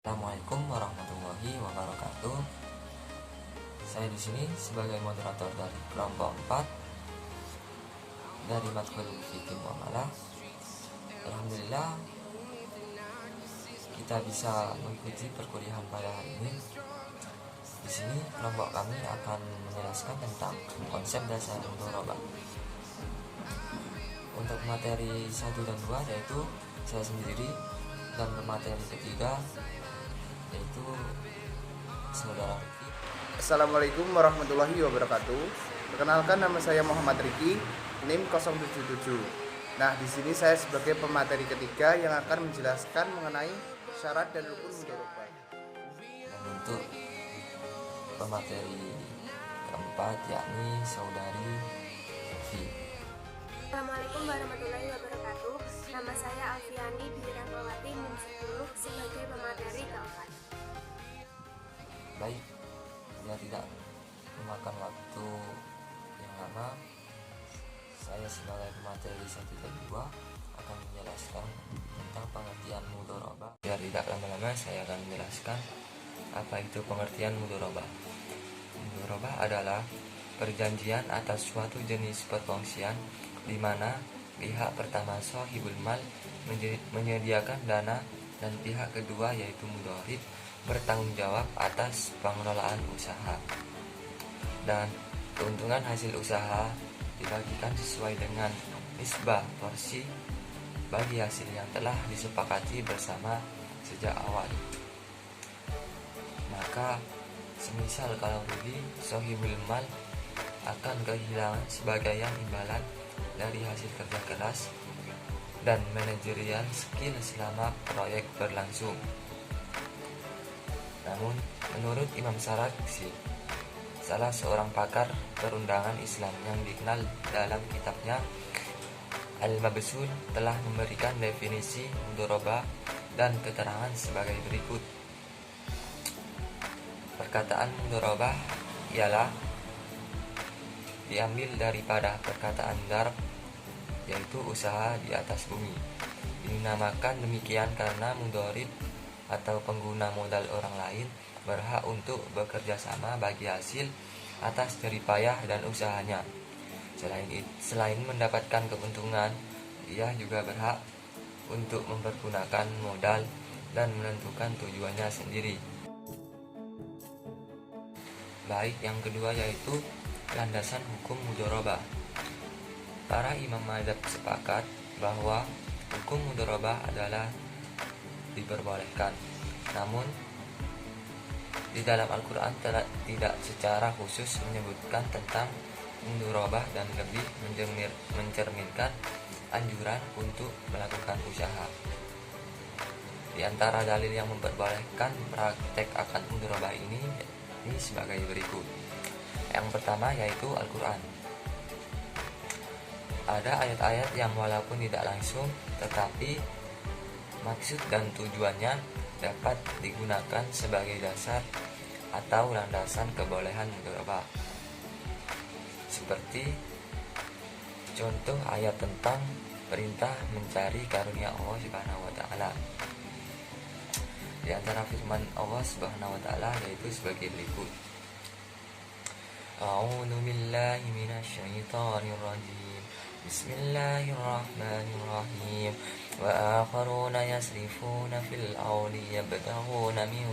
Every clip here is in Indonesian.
Assalamualaikum warahmatullahi wabarakatuh. Saya di sini sebagai moderator dari kelompok 4 dari Matkul Fikih Muamalah. Alhamdulillah kita bisa mengikuti perkuliahan pada hari ini. Di sini kelompok kami akan menjelaskan tentang konsep dasar mudharabah. Untuk materi 1 dan 2 yaitu saya sendiri, dan materi ketiga yaitu saudara Riki. Assalamualaikum warahmatullahi wabarakatuh. Perkenalkan, nama saya Muhammad Riki, NIM 077. Nah, di sini saya sebagai pemateri ketiga yang akan menjelaskan mengenai syarat dan rukun mudharabah. Dan untuk pemateri keempat yakni saudari Sofi. Assalamualaikum warahmatullahi wabarakatuh. Nama saya Alfiani Rahmawati NIM 10 sebagai pemateri keempat. Baik, ya tidak memakan waktu yang lama, saya sebagai pemateri 1 dan 2 akan menjelaskan tentang pengertian mudharabah. Biar tidak lama-lama, saya akan menjelaskan apa itu pengertian mudharabah. Mudharabah adalah perjanjian atas suatu jenis perkongsian di mana pihak pertama shahibul mal menyediakan dana dan pihak kedua yaitu mudharib bertanggung jawab atas pengelolaan usaha, dan keuntungan hasil usaha dibagikan sesuai dengan nisbah porsi bagi hasil yang telah disepakati bersama sejak awal. Maka semisal kalau rugi, shahibul mal akan kehilangan sebagian imbalan dari hasil kerja keras dan manajerial skill selama proyek berlangsung. Namun, menurut Imam Sarakhsi, salah seorang pakar perundangan Islam yang dikenal dalam kitabnya Al-Mabsul, telah memberikan definisi mudharabah dan keterangan sebagai berikut. Perkataan mudharabah ialah diambil daripada perkataan darb, yaitu usaha di atas bumi. Dinamakan demikian karena mudharib atau pengguna modal orang lain berhak untuk bekerja sama bagi hasil atas jeripayah dan usahanya. Selain mendapatkan keuntungan, ia juga berhak untuk mempergunakan modal dan menentukan tujuannya sendiri. Baik, yang kedua yaitu landasan hukum mudharabah. Para imam madzhab sepakat bahwa hukum mudharabah adalah diperbolehkan. Namun di dalam Al-Quran tidak secara khusus menyebutkan tentang mudharabah dan lebih mencerminkan anjuran untuk melakukan usaha. Di antara dalil yang memperbolehkan praktek akad mudharabah ini sebagai berikut. Yang pertama yaitu Al-Quran. Ada ayat-ayat yang walaupun tidak langsung tetapi maksud dan tujuannya dapat digunakan sebagai dasar atau landasan kebolehan mudharabah. Seperti contoh ayat tentang perintah mencari karunia Allah Subhanahu wa taala. Di antara firman Allah Subhanahu wa taala yaitu sebagai berikut. A'udzu billahi minasyaitonir rajim. Bismillahirrahmanirrahim. Wa akharuna yasrifuna fil ardi yabtaghuna min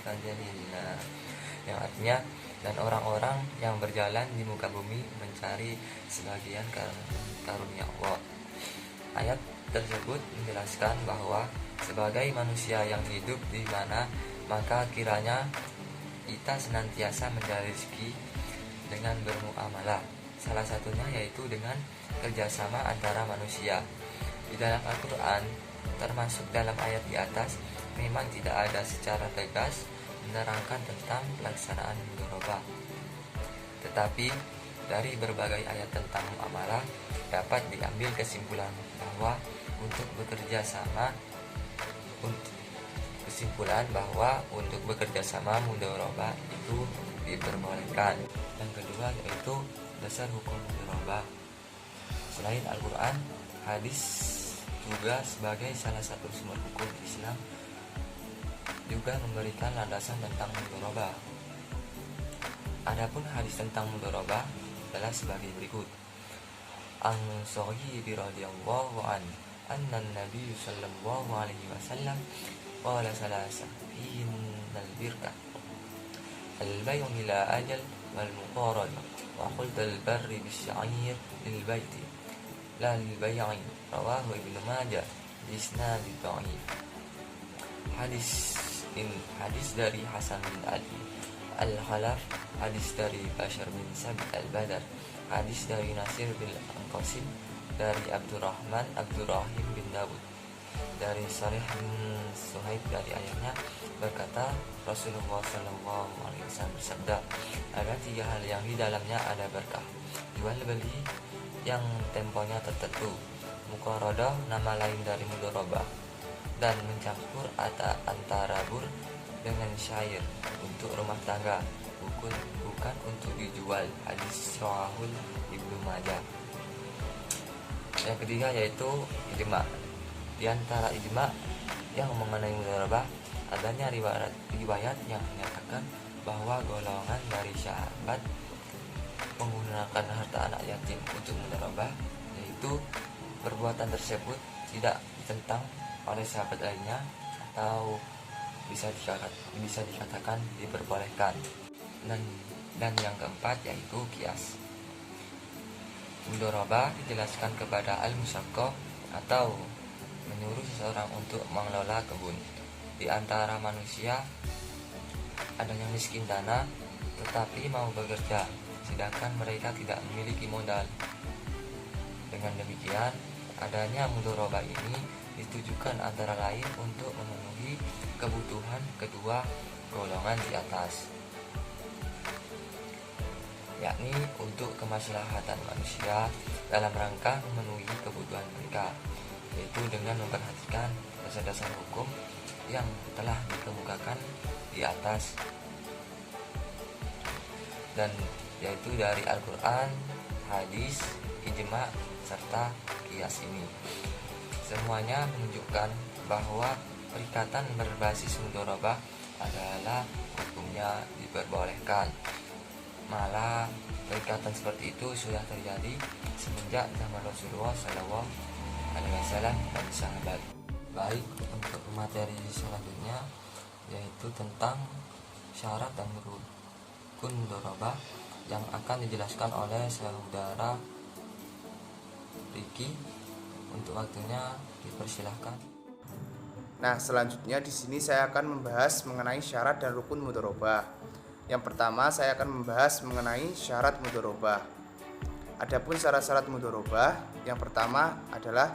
fadlillah. Yang artinya, dan orang-orang yang berjalan di muka bumi mencari sebagian karunia Allah. Ayat tersebut menjelaskan bahwa sebagai manusia yang hidup di mana, maka kiranya kita senantiasa mencari rezeki dengan bermuamalah. Salah satunya yaitu dengan kerjasama antara manusia. Di dalam Al-Quran, termasuk dalam ayat di atas, memang tidak ada secara tegas menerangkan tentang pelaksanaan mudharabah. Tetapi dari berbagai ayat tentang muamalah dapat diambil kesimpulan bahwa untuk bekerja sama mudharabah itu diperbolehkan. Yang kedua yaitu dasar hukum mudharabah. Selain Al-Quran, hadis juga sebagai salah satu sumber hukum Islam juga memberikan landasan tentang mudharabah. Adapun hadis tentang mudharabah adalah sebagai berikut. An Sahih radhiyallahu anhu anna Nabi sallallahu alaihi wasallam qala salasa fihinnal birkah al-bay'u ila ajal wal muqarada wa khuld al-barri bis-sha'ir lil baiti la lil bay'i rawahu Ibnu Majah bi isnad dhaif. Hadis dari Hasan bin Ali Al-Khalaf, hadis dari Bashar bin Sabit Al-Badar, hadis dari Nasir bin Al-Qasim, dari Abdurrahim bin Dawud, dari Salih bin Suhaib dari ayahnya berkata, Rasulullah SAW bersabda, ada 3 hal yang di dalamnya ada berkah: jual beli yang temponya tertentu, muqaradah nama lain dari mudharabah, dan mencampur antara bur dengan syair untuk rumah tangga, bukan untuk dijual. Hadis Sahihul Ibnu Majah. Yang ketiga yaitu ijma. Di antara ijma yang mengenai mudharabah adanya riwayat yang menyatakan bahwa golongan dari sahabat menggunakan harta anak yatim untuk mudharabah, yaitu perbuatan tersebut tidak ditentang oleh sahabat lainnya atau bisa dikatakan diperbolehkan. Dan yang keempat yaitu kias. Mudharabah dijelaskan kepada al-musyaqqah atau menyuruh seseorang untuk mengelola kebun. Di antara manusia ada yang miskin dana tetapi mau bekerja, sedangkan mereka tidak memiliki modal. Dengan demikian, adanya mudharabah ini ditujukan antara lain untuk memenuhi kebutuhan kedua golongan di atas, yakni untuk kemaslahatan manusia dalam rangka memenuhi kebutuhan mereka, yaitu dengan memperhatikan dasar-dasar hukum yang telah dikemukakan di atas, dan yaitu dari Al-Quran, hadis, ijma, serta kias ini. Semuanya menunjukkan bahwa perikatan berbasis mudharabah adalah hukumnya diperbolehkan. Malah perikatan seperti itu sudah terjadi semenjak zaman Rasulullah SAW dan sahabat. Baik, untuk materi selanjutnya yaitu tentang syarat dan rukun mudharabah yang akan dijelaskan oleh saudara Riki. Untuk waktunya dipersilahkan. Nah, selanjutnya di sini saya akan membahas mengenai syarat dan rukun mudharabah. Yang pertama, saya akan membahas mengenai syarat mudharabah. Adapun syarat-syarat mudharabah, yang pertama adalah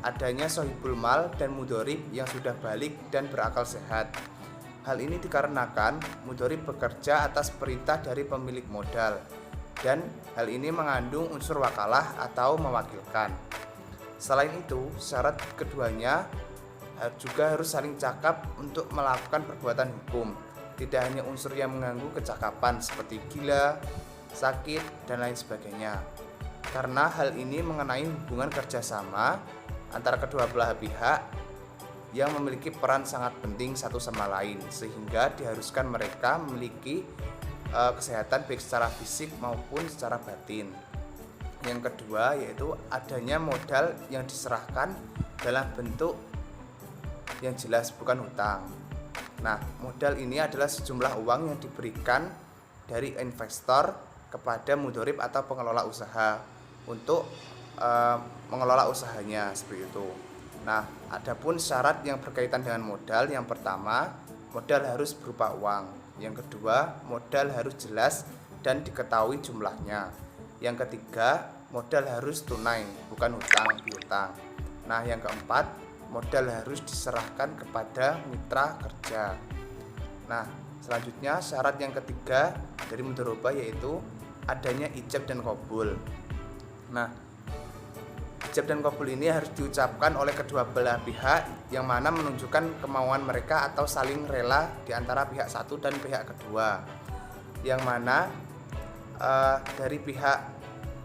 adanya shahibul mal dan mudharib yang sudah balik dan berakal sehat. Hal ini dikarenakan mudharib bekerja atas perintah dari pemilik modal, dan hal ini mengandung unsur wakalah atau mewakilkan. Selain itu, syarat keduanya juga harus saling cakap untuk melakukan perbuatan hukum. Tidak hanya unsur yang mengganggu kecakapan seperti gila, sakit, dan lain sebagainya. Karena hal ini mengenai hubungan kerjasama antara kedua belah pihak yang memiliki peran sangat penting satu sama lain, sehingga diharuskan mereka memiliki kesehatan baik secara fisik maupun secara batin. Yang kedua yaitu adanya modal yang diserahkan dalam bentuk yang jelas, bukan hutang. Nah, modal ini adalah sejumlah uang yang diberikan dari investor kepada mudharib atau pengelola usaha untuk mengelola usahanya, seperti itu. Nah, adapun syarat yang berkaitan dengan modal, yang pertama, modal harus berupa uang. Yang kedua, modal harus jelas dan diketahui jumlahnya. Yang ketiga, modal harus tunai, bukan hutang piutang. Nah, yang keempat, modal harus diserahkan kepada mitra kerja. Nah, selanjutnya syarat yang ketiga dari mudharabah yaitu adanya ijab dan qabul. Nah, ijab dan qabul ini harus diucapkan oleh kedua belah pihak yang mana menunjukkan kemauan mereka atau saling rela di antara pihak satu dan pihak kedua. Yang mana dari pihak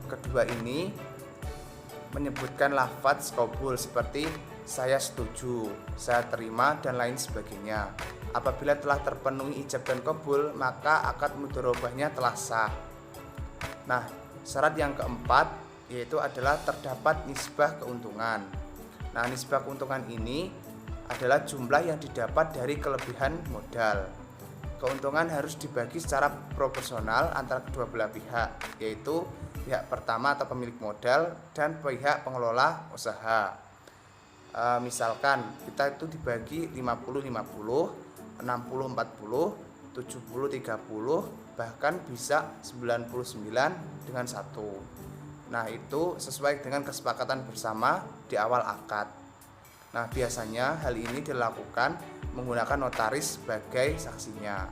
kedua ini menyebutkan lafaz qabul seperti saya setuju, saya terima, dan lain sebagainya. Apabila telah terpenuhi ijab dan qabul, maka akad mudharabahnya telah sah. Nah, syarat yang keempat yaitu adalah terdapat nisbah keuntungan. Nah, nisbah keuntungan ini adalah jumlah yang didapat dari kelebihan modal. Keuntungan harus dibagi secara proporsional antara kedua belah pihak, yaitu pihak pertama atau pemilik modal dan pihak pengelola usaha. Misalkan kita itu dibagi 50-50, 60-40, 70-30, bahkan bisa 99 dengan 1. Nah, itu sesuai dengan kesepakatan bersama di awal akad. Nah, biasanya hal ini dilakukan menggunakan notaris sebagai saksinya.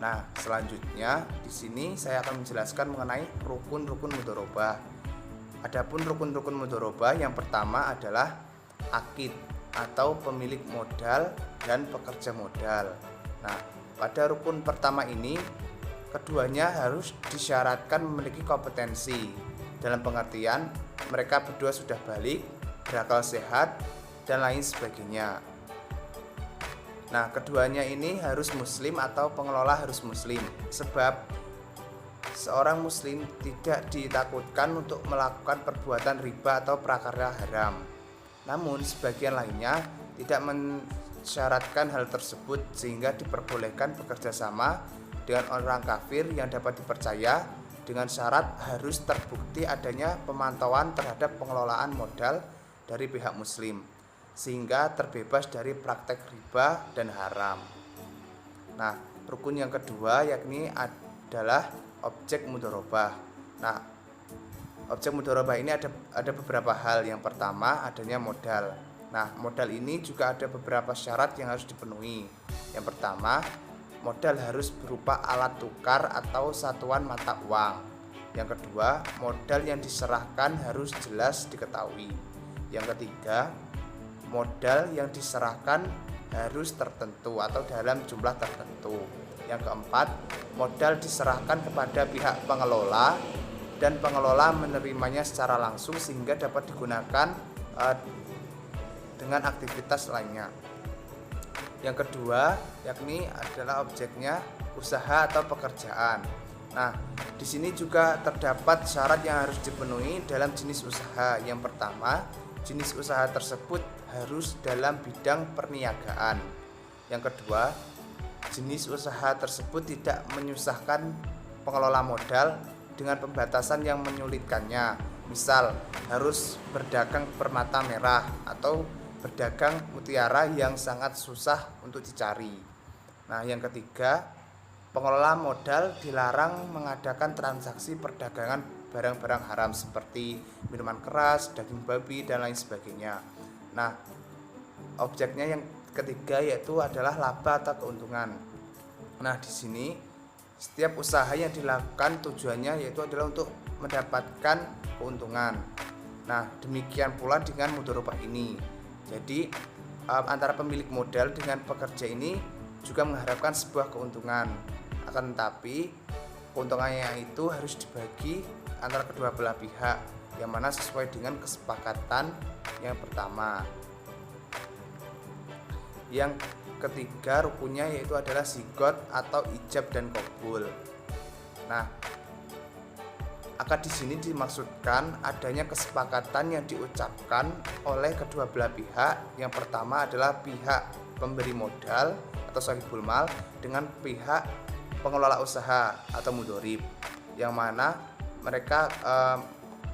Nah, selanjutnya di sini saya akan menjelaskan mengenai rukun-rukun mudharabah. Adapun rukun-rukun mudharabah yang pertama adalah akid atau pemilik modal dan pekerja modal. Nah, pada rukun pertama ini keduanya harus disyaratkan memiliki kompetensi, dalam pengertian mereka berdua sudah balik, berakal sehat, dan lain sebagainya. Nah, keduanya ini harus muslim atau pengelola harus muslim, sebab seorang muslim tidak ditakutkan untuk melakukan perbuatan riba atau prakarya haram. Namun sebagian lainnya tidak mensyaratkan hal tersebut, sehingga diperbolehkan bekerja sama dengan orang kafir yang dapat dipercaya, dengan syarat harus terbukti adanya pemantauan terhadap pengelolaan modal dari pihak muslim, sehingga terbebas dari praktek riba dan haram. Nah, rukun yang kedua yakni adalah objek mudharabah. Nah, objek mudharabah ini ada beberapa hal. Yang pertama adanya modal. Nah, modal ini juga ada beberapa syarat yang harus dipenuhi. Yang pertama, modal harus berupa alat tukar atau satuan mata uang. Yang kedua, modal yang diserahkan harus jelas diketahui. Yang ketiga, modal yang diserahkan harus tertentu atau dalam jumlah tertentu. Yang keempat, modal diserahkan kepada pihak pengelola dan pengelola menerimanya secara langsung sehingga dapat digunakan dengan aktivitas lainnya. Yang kedua, yakni adalah objeknya usaha atau pekerjaan. Nah, di sini juga terdapat syarat yang harus dipenuhi dalam jenis usaha. Yang pertama, jenis usaha tersebut harus dalam bidang perniagaan. Yang kedua, jenis usaha tersebut tidak menyusahkan pengelola modal dengan pembatasan yang menyulitkannya. Misal, harus berdagang permata merah atau berdagang mutiara yang sangat susah untuk dicari. Nah, yang ketiga, pengelola modal dilarang mengadakan transaksi perdagangan barang-barang haram seperti minuman keras, daging babi, dan lain sebagainya. Nah, objeknya yang ketiga yaitu adalah laba atau keuntungan. Nah, di sini setiap usaha yang dilakukan tujuannya yaitu adalah untuk mendapatkan keuntungan. Nah, demikian pula dengan mudharabah ini. Jadi, antara pemilik modal dengan pekerja ini juga mengharapkan sebuah keuntungan. Akan tetapi, keuntungannya itu harus dibagi antara kedua belah pihak, yang mana sesuai dengan kesepakatan yang pertama. Yang ketiga rukunnya yaitu adalah zigot atau ijab dan qabul. Nah, akad di sini dimaksudkan adanya kesepakatan yang diucapkan oleh kedua belah pihak. Yang pertama adalah pihak pemberi modal atau sahibul mal dengan pihak pengelola usaha atau mudharib, yang mana mereka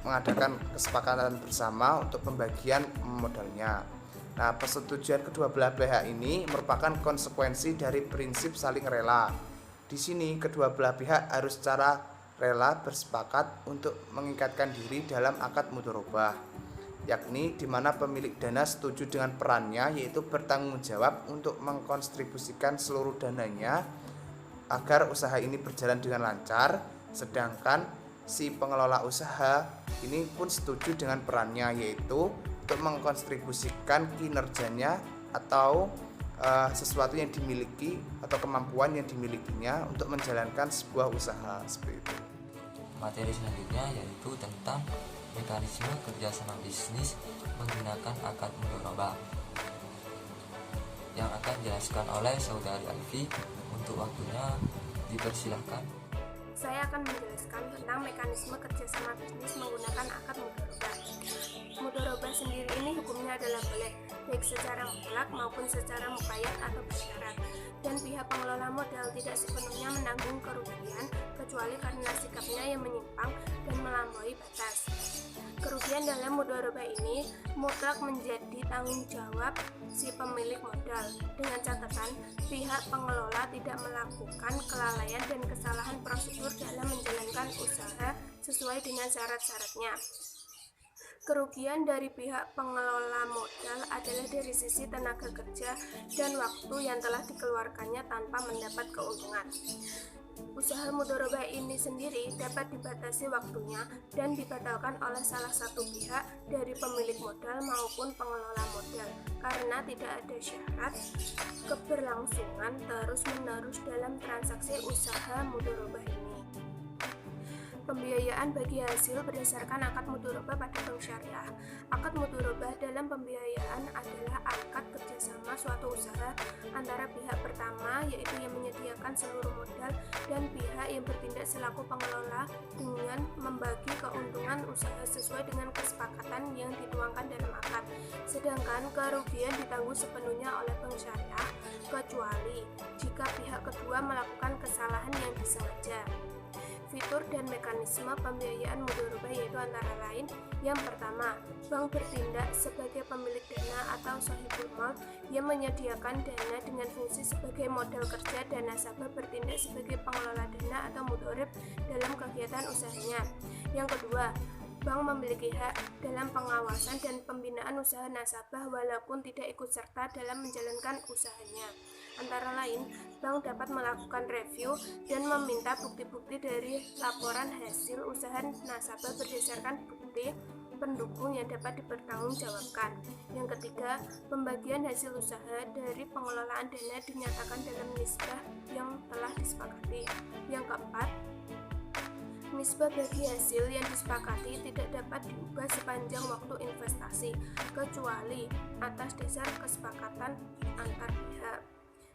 mengadakan kesepakatan bersama untuk pembagian modalnya. Nah, persetujuan kedua belah pihak ini merupakan konsekuensi dari prinsip saling rela. Di sini kedua belah pihak harus secara rela bersepakat untuk mengikatkan diri dalam akad mudharabah, yakni di mana pemilik dana setuju dengan perannya, yaitu bertanggung jawab untuk mengkontribusikan seluruh dananya agar usaha ini berjalan dengan lancar, sedangkan si pengelola usaha ini pun setuju dengan perannya, yaitu untuk mengkontribusikan kinerjanya atau sesuatu yang dimiliki atau kemampuan yang dimilikinya untuk menjalankan sebuah usaha seperti itu. Materi selanjutnya yaitu tentang mekanisme kerjasama bisnis menggunakan akad mudharabah. yang akan dijelaskan oleh Saudari Alfi. Untuk waktunya dipersilahkan. Saya akan menjelaskan tentang mekanisme kerjasama bisnis menggunakan akad mudharabah. Mudharabah sendiri ini hukumnya adalah boleh, baik secara mutlak maupun secara muqayyad atau bersyarat, dan pihak pengelola modal tidak sepenuhnya menanggung kerugian kecuali karena sikapnya yang menyimpang dan melampaui batas. Kerugian dalam mudharabah ini mutlak menjadi tanggung jawab si pemilik modal, dengan catatan pihak pengelola tidak melakukan kelalaian dan kesalahan prosedur dalam menjalankan usaha sesuai dengan syarat-syaratnya. Kerugian dari pihak pengelola modal adalah dari sisi tenaga kerja dan waktu yang telah dikeluarkannya tanpa mendapat keuntungan. Usaha mudharabah ini sendiri dapat dibatasi waktunya dan dibatalkan oleh salah satu pihak dari pemilik modal maupun pengelola modal karena tidak ada syarat keberlangsungan terus-menerus dalam transaksi usaha mudharabah ini. Pembiayaan bagi hasil berdasarkan akad mudharabah pada bank syariah. Akad mudharabah dalam pembiayaan adalah akad kerjasama suatu usaha antara pihak pertama, yaitu yang menyediakan seluruh modal, dan pihak yang bertindak selaku pengelola dengan membagi keuntungan usaha sesuai dengan kesepakatan yang dituangkan dalam akad. Sedangkan kerugian ditanggung sepenuhnya oleh bank syariah, kecuali jika pihak kedua melakukan kesalahan yang disengaja. Fitur dan mekanisme pembiayaan mudharabah yaitu antara lain: yang pertama, bank bertindak sebagai pemilik dana atau sahibul mal yang menyediakan dana dengan fungsi sebagai modal kerja, dan nasabah bertindak sebagai pengelola dana atau mudharib dalam kegiatan usahanya. Yang kedua, bank memiliki hak dalam pengawasan dan pembinaan usaha nasabah walaupun tidak ikut serta dalam menjalankan usahanya. Antara lain, bank dapat melakukan review dan meminta bukti-bukti dari laporan hasil usaha nasabah berdasarkan bukti pendukung yang dapat dipertanggungjawabkan. Yang ketiga, pembagian hasil usaha dari pengelolaan dana dinyatakan dalam nisbah yang telah disepakati. Yang keempat, nisbah bagi hasil yang disepakati tidak dapat diubah sepanjang waktu investasi, kecuali atas dasar kesepakatan antar pihak.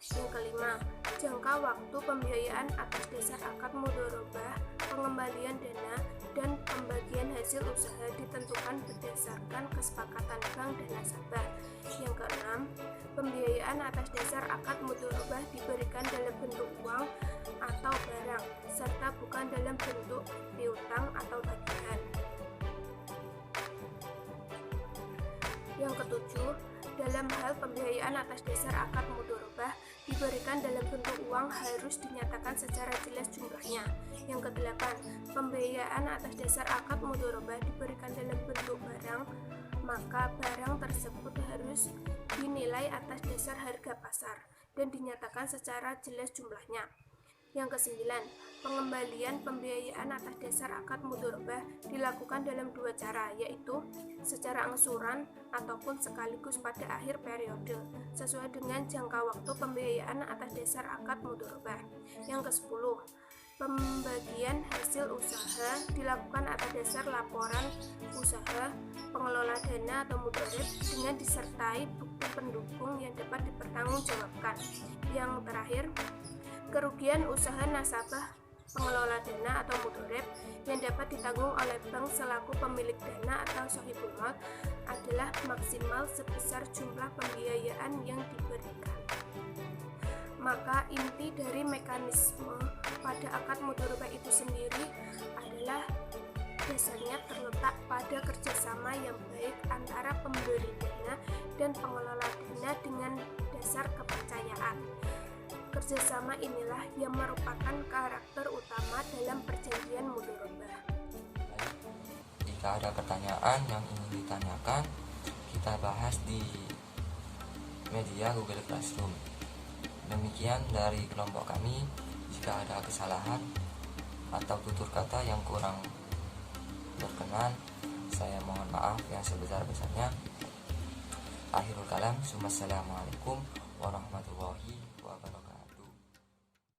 Yang kelima, jangka waktu pembiayaan atas dasar akad mudharabah, pengembalian dana, dan pembagian hasil usaha ditentukan berdasarkan kesepakatan bank dan nasabah. Yang keenam, pembiayaan atas dasar akad mudharabah diberikan dalam bentuk uang atau barang, serta bukan dalam bentuk piutang atau tagihan. Yang ketujuh, dalam hal pembiayaan atas dasar akad mudharabah diberikan dalam bentuk uang harus dinyatakan secara jelas jumlahnya. Yang kedelapan, pembiayaan atas dasar akad mudharabah diberikan dalam bentuk barang, maka barang tersebut harus dinilai atas dasar harga pasar dan dinyatakan secara jelas jumlahnya. Yang kesembilan, pengembalian pembiayaan atas dasar akad mudharabah dilakukan dalam dua cara, yaitu secara angsuran ataupun sekaligus pada akhir periode, sesuai dengan jangka waktu pembiayaan atas dasar akad mudharabah. Yang kesepuluh, pembagian hasil usaha dilakukan atas dasar laporan usaha pengelola dana atau mudharib dengan disertai bukti pendukung yang dapat dipertanggungjawabkan. Yang terakhir, kerugian usaha nasabah pengelola dana atau mudharib yang dapat ditanggung oleh bank selaku pemilik dana atau sahibul mal adalah maksimal sebesar jumlah pembiayaan yang diberikan. Maka inti dari mekanisme pada akad mudharabah itu sendiri adalah dasarnya terletak pada kerjasama yang baik antara pemberi dana dan pengelola dana dengan dasar kepercayaan. Kerjasama inilah yang merupakan karakter utama dalam perjanjian mudharabah. Jika ada pertanyaan yang ingin ditanyakan, kita bahas di media Google Classroom. Demikian dari kelompok kami. Jika ada kesalahan atau tutur kata yang kurang berkenan, saya mohon maaf yang sebesar-besarnya. Akhirul kalam, Assalamualaikum warahmatullahi wabarakatuh.